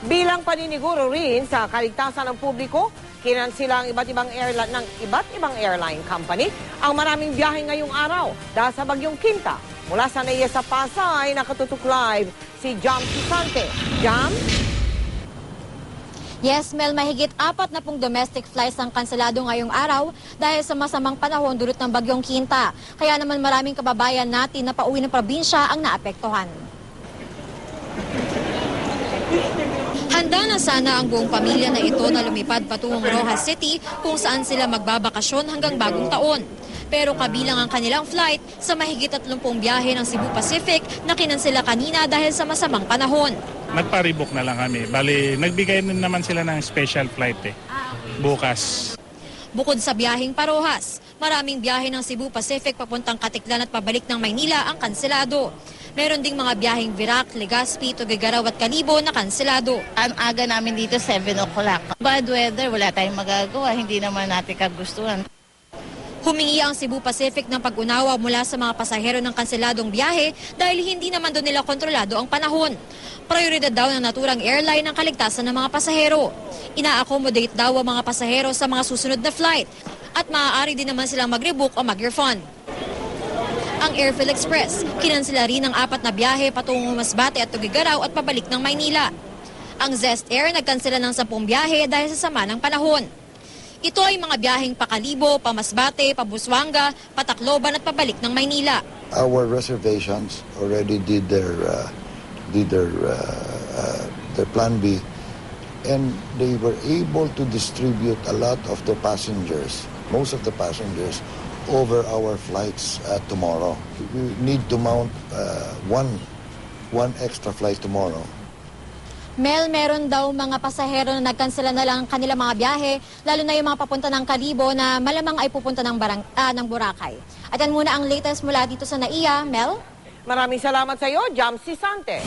Bilang paniniguro rin sa kaligtasan ng publiko, kinansila ang iba't ibang airline company ang maraming biyahe ngayong araw dahil sa bagyong Quinta. Mula sa NAIA sa Pasay, nakatutok live si Jam Sisante. Jam? Yes, Mel, mahigit 40 domestic flights ang kanselado ngayong araw dahil sa masamang panahon dulot ng bagyong Quinta. Kaya naman maraming kababayan natin na pauwi ng probinsya ang naapektuhan. Handa na sana ang buong pamilya na ito na lumipad patungong Rojas City kung saan sila magbabakasyon hanggang bagong taon. Pero kabilang ang kanilang flight sa mahigit 30 biyahe ng Cebu Pacific na kinansela kanina dahil sa masamang panahon. Nagpa-rebook na lang kami. Bali, nagbigay din naman sila ng special flight bukas. Bukod sa biyaheng Parojas, maraming biyahe ng Cebu Pacific papuntang Katiklan at pabalik ng Maynila ang kanselado. Meron ding mga biyaheng Virac, Legazpi, Tuguegarao at Calibo na kanselado. Ang aga namin dito 7 o'clock. Bad weather, wala tayong magagawa. Hindi naman natin kagustuhan. Humingi ang Cebu Pacific ng pag-unawa mula sa mga pasahero ng kanseladong biyahe dahil hindi naman doon nila kontrolado ang panahon. Prioridad daw ng naturang airline ang kaligtasan ng mga pasahero. Ina-accommodate daw ang mga pasahero sa mga susunod na flight at maaari din naman silang mag-rebook o mag-refund. Ang Airphil Express, kinansela rin ang 4 na biyahe patungong Masbate at Tuguegarao at pabalik ng Maynila. Ang Zest Air nagkansela ng 10 biyahe dahil sa sama ng panahon. Ito ay mga biyaheng Pakalibo, Pamasbate, Pabusuanga, Patacloban at pabalik ng Maynila. Our reservations already did their plan B, and they were able to distribute a lot of the passengers, most of the passengers, over our flights tomorrow. We need to mount one extra flight tomorrow. Mel, meron daw mga pasahero na nagkansela na lang kanilang mga biyahe, lalo na yung mga papunta ng Calibo na malamang ay pupunta ng Boracay. At yan muna ang latest mula dito sa NAIA. Mel? Maraming salamat sa iyo, Jam Sisante.